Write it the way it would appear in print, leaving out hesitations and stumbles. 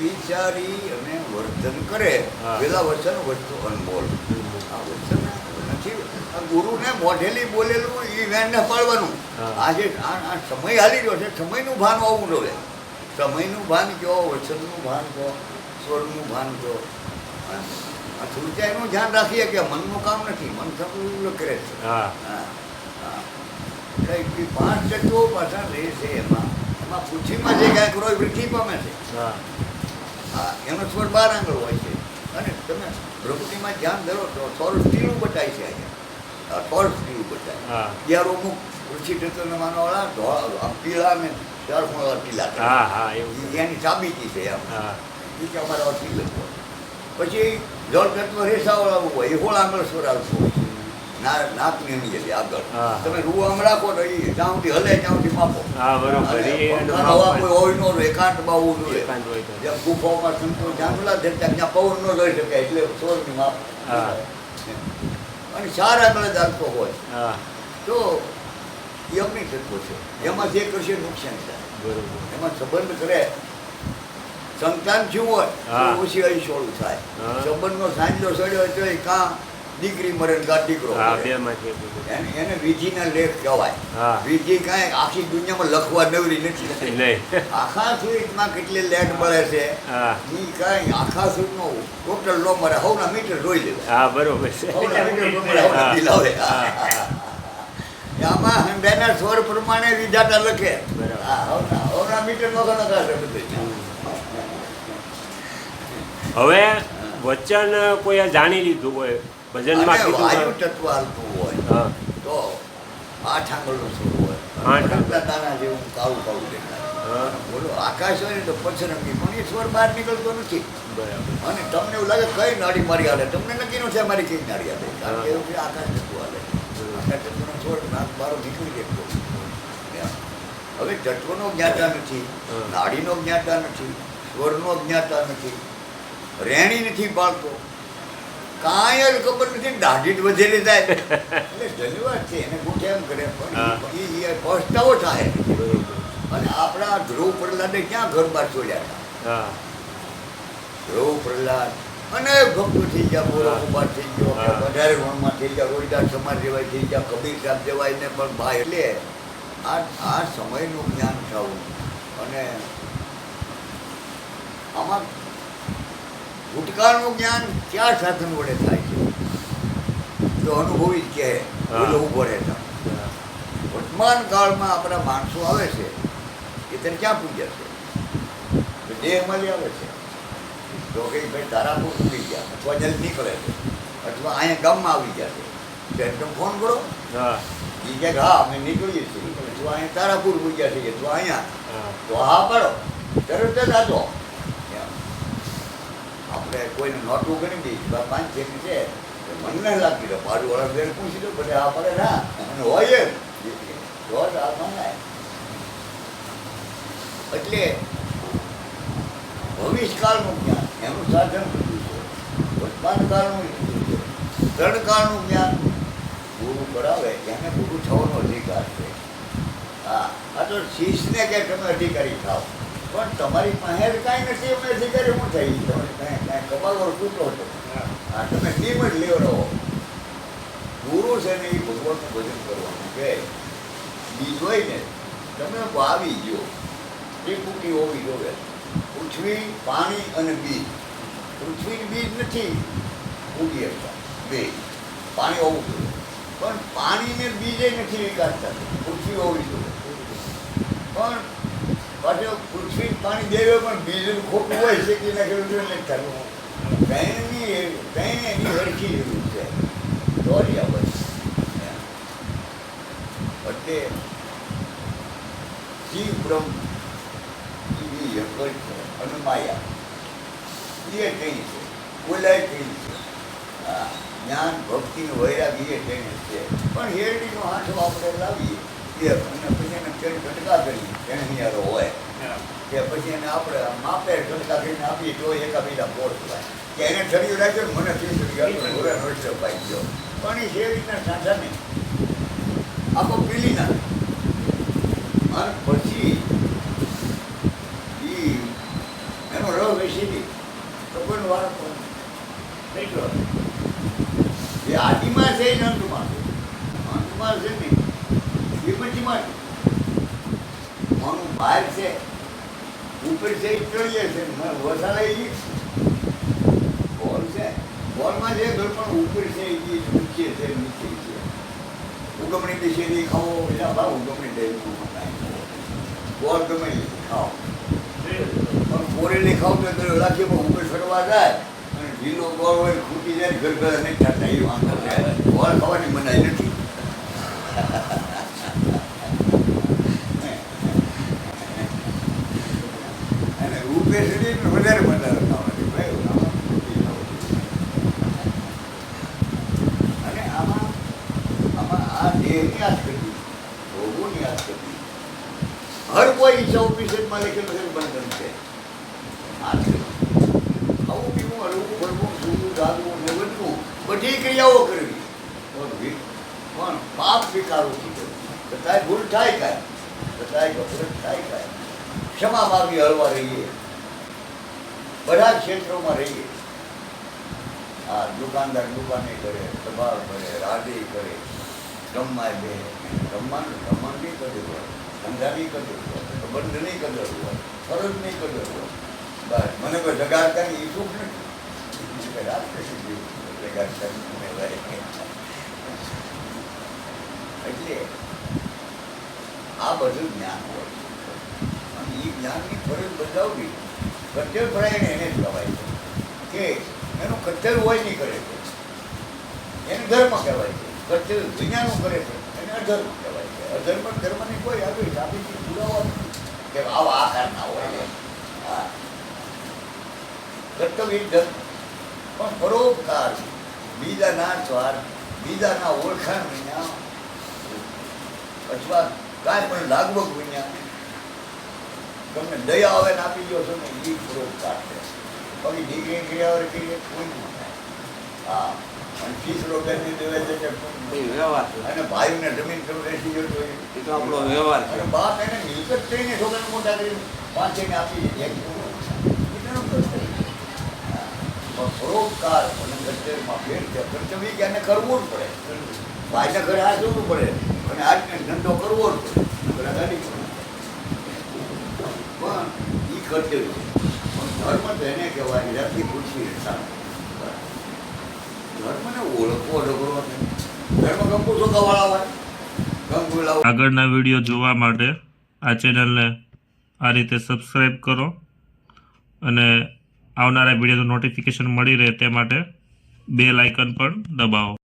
વિચારી અને વર્તન કરે પેલા વચન વસ્તુ અનમોલ. આ વચન નથી આ ગુરુને મોઢેલી બોલેલું એ વેણને પાડવાનું. આજે આ સમય હાલી રહ્યો છે, સમયનું ભાન હોવું જોઈએ. સમયનું ભાન કહો, વચનનું ભાન કહો, સ્વરનું ભાન કહો. આ સૂર્યાનું ધ્યાન રાખીએ કે મનનું કામ નથી, મન થતું કરે છે. કંઈક 5 તત્વો પાછા રહે છે એમાં પૃથ્વીમાં જે કાંઈક રોય વૃદ્ધિ પામે છે. એનો સ્વર 12 આંગળ હોય છે. અને તમે પ્રકૃતિમાં ધ્યાન ધરો તો થોડું સ્ટીલું બતાય છે. અહીંયા થોડું સ્ટીલું બતાય જ્યારે અમુક કૃષિ તત્વને માનવાળા પીળા ને 4 ખૂણાવાળા પીલા એની સાબિતી છે. એમ એ કે અમારા સ્ટીલ હોય. પછી જળ તત્વ રેસાવાળા હોય એ 16 આંગળ સ્વર આવતું હોય છે. નાકની અંદર આગળ તમે રૂ આમ રાખો તો એ જ્યાંથી હલે ત્યાંથી માપો. કોઈ હોય નો એકાંતમાં હોવું જોઈએ. જેમ ગુફાઓમાં સંતો જાંગલા દેતા ત્યાં પવન ન રહી શકે એટલે સ્વરની માપ. અને 4 આંગળ જ આવતો હોય તો એ અગ્નિ તત્વો છે. એમાં જે કરશે નુકસાન થાય. એમાં સંબંધ કરે સંતાન થયું હોય તો ઓછી અહીશોળું થાય. સંબંધનો સાંજલો સડ્યો હોય તો એ કાં દીકરી મરે દીકરો એને વિધિના લેખ કહેવાય. વિધિ કાંઈ આખી દુનિયામાં લખવા નવરી નથી. આખા સુઈટમાં કેટલી લેટ મળે છે એ કાંઈ આખા સુઈટનો ટોટલ લો મરે હવના મીટર જોઈ લેવાય. બરોબર છે. આમાં હંડાના સ્વર પ્રમાણે વિધાતા લખે. હવના મીટર નો હવે વચન કોઈ જાણી લીધું હોય ભજનમાં વાયુ તત્વ હાલતું હોય તો 8 આંગળનો સ્વર હોય. દાના જેવું કાળું કાળું દેખાય. બોલો આકાશ હોય ને તો પછરંગી પણ એ સ્વર બહાર નીકળતો નથી. અને તમને એવું લાગે કઈ નાડી મારી હાલે, તમને નક્કી નથી મારી કઈ નાડી હાલે. કારણ કે એવું છે આકાશ તત્વ હાલે. આકાશ તત્વનો સ્વર નાક બારો નીકળી દેખતો. હવે તત્વનો જ્ઞાતા નથી, નાડીનો જ્ઞાતા નથી, સ્વરનો જ્ઞાતા નથી, રેણી નથી પાડતો, કાંઈ જ ખબર નથી. દાઢી જ વધેલી થાય એટલે ધન્યવાદ છે એને ગોઠે એમ કરે પણ એ પસ્તાવો થાય. અને આપણા ધ્રુવ પ્રહલાદે ક્યાં ઘર બાર છોડ્યા હતા. ધ્રુવ પ્રહલાદ અને ભક્તો થઈ ગયા, બોરો કુમાર થઈ ગયો, વધારે વણમાં થઈ ગયા, રોહિદાસ સમાજ જેવાય થઈ ગયા, કબીર સાહેબ જેવાય ને પણ ભાઈ. એટલે આ સમયનું જ્ઞાન થવું. અને આમાં ભૂતકાળનું જ્ઞાન કયા સાધન વડે થાય છે તો અનુભવી જ કહે બોલો ઊભો રહેતા. વર્તમાન કાળમાં આપણા માણસો આવે છે એ તેને ક્યાં પૂજે છે? દેહમાં આવે છે તો કંઈ ભાઈ તારાપુર ઉડી ગયા અથવા જલ્દી નીકળે છે અથવા અહીંયા ગામમાં આવી ગયા છે તો ફોન કરો. એ કહે હા અમે નીકળીએ છીએ તો અહીંયા તારાપુર પૂજ્યા છીએ તો અહીંયા તો હા પાડો તરત જ આતો. આપણે કોઈને નોટું કરી દઈશ 5 જેટલી છે મને લાગી દો પાડું વાળા બેન પૂછી દો ભલે આ પડે ના અને હોય એમ તો જ આ મંગાય. એટલે ભવિષ્યકાળનું જ્ઞાન એનું સાધન બધું છે. વર્તમાન કાળનું 3 કાળનું જ્ઞાન ગુરુ કરાવે એને ગુરુ થવાનો અધિકાર છે. હા આ તો શિષ્યને કે તમે અધિકારી થાવ પણ તમારી પાસે કાંઈ નથી એમને અધિકારી હું થઈ તમારી કાંઈ કમાવાનો તૂટો હતો. હા તમે ટીમ જ લેવડો. ગુરુ છે ને એ ભગવાનનું ભજન કરવાનું કે બીજ હોય ને તમે વાવી ગયો એ કુટી હોવી જોવે. પૃથ્વી પાણી અને બીજ. પૃથ્વીની બીજ નથી ઉગી શકતા બે પાણી હોવું જોઈએ પણ પાણીને બીજે નથી વિકાસતા. પૃથ્વી હોવી જોઈએ પણ પાછું પૃથ્વી પાણી દેવે પણ બીજું ખોટું હોય છે કે એના ખેડૂતો નથી થતું. કંઈ એની હરખી જરૂર છે તો જ આ બસ. એટલે જીવ બ્રહ્મ અને માયા એ કઈ છે બોલાય કઈ છે. જ્ઞાન ભક્તિ વૈરાગી એ કઈ છે પણ હેરડીનો હાથો આપણે લાવીએ અને પછી એને ઘટકા કરી એને હિયારો હોય કે પછી એને આપણે માપે ઘટકા કરીને આપીએ તો એકાબીજા પોર થાય કે એને ઠર્યું રાખ્યો ને મને 30 રૂપિયા નોટ પાઈ ગયો પણ એ શેરીના સાંઠા નહીં આખો પીલી ના. અને પછી એનો રવ વિશે જ માનું બહાર છે ઉપર છે એ ચડીએ છે વસાડે એ બોલ છે બોલમાં જે ઘર પણ ઉપર છે એ નીચે છે નીચે છે ઉગમણી દિશેથી ખાઓ એના ભાવ ઉગમણી ડેરીનું બોલ ગમે એ ખાઓ પણ કોરેલી ખાવ તો લાગે પણ ઉપર ચડવા જાય અને ઢીલો ગોળ હોય ખૂટી જાય ઘર ઘર નહીં થતા એ વાંધો જાય ગોળ ખાવાની મનાઈ નથી અને રૂપે શરીર વધારે ખાવાની ભાઈ અને આમાં આ દેહની યાદ કરવી ભોગોની યાદ કરવી હર કોઈ ઈચ્છા ઓફિસમાં લખેલું છે બંધન છે ખાવું પીવું હળવું ભરવું સૂવું જાગવું ને બધવું બધી ક્રિયાઓ કરવી પણ પાપ સ્વીકારવું છતાંય ભૂલ થાય કાંઈ છતાંય ગફરત થાય કાંઈ ક્ષમા માગી હળવા રહીએ બધા ક્ષેત્રોમાં રહીએ આ દુકાનદાર દુકાને કરે સભા કરે રાડી કરે રમવાય બે રમવાનું નહીં કર્યું હોય ધંધાની કદર હોય બંધની કદર હોય ફરજની કદર હોય બસ મને કોઈ જગાડતાની એ સુખ નથી રાત્રે જગાડતા એટલે આ બધું જ્ઞાન હોય અને એ જ્ઞાનની ફરજ બજાવવી કર્તવ્ય પરાયણ એને જ કહેવાય છે કે એનું કર્તવ્ય હોય નહીં કરે છે એને ધર્મ કહેવાય છે કર્તવ્ય વિજ્ઞાનું કરે છે એને અધર્મ કહેવાય છે અધર્મ ધર્મની કોઈ આવી સાબિતી પુરાવા નથી કે આવા આકારના હોય હા કર્તવ્ય ધર્મ પણ પરોપકાર બીજાના સ્વાર્થ બીજાના ઓળખાણ વિના અથવા કાંઈ પણ લાગવગ વિના તમને દયા આવે ને આપી દો છો ને એ પરોપકાર છે બાકી દીકરી ક્રિયાઓ કરીએ કોઈ ન થાય હા અને ફીસ રોકાની દેવે છે વ્યવહાર અને ભાઈને જમીન પર બેસી ગયો તો એ તો આપણો વ્યવહાર છે અને બાપ એને મિલકત થઈને છોકરાને મોટા કરી પાંચેને આપી દે પરોપકાર અને કર્તવ્યમાં ફેર છે કર્તવ્ય કે એને કરવું જ પડે ભાઈના ઘરે આ જવું પડે અને આજને ધંધો કરવો જ પડે ગાડી પણ એ કર્તવ્ય છે પણ ધર્મ તો એને કહેવાય જાતની ખુશી ધર્મને ઓળખવો ઢગલો ધર્મ ગમવું ચોખાવાળા હોય ગમવું લાવો. આગળના વિડીયો જોવા માટે આ ચેનલને આ રીતે સબસ્ક્રાઈબ કરો અને આવનારા વિડીયોનું નોટિફિકેશન મળી રહે તે માટે બેલ આઇકન પણ દબાવો.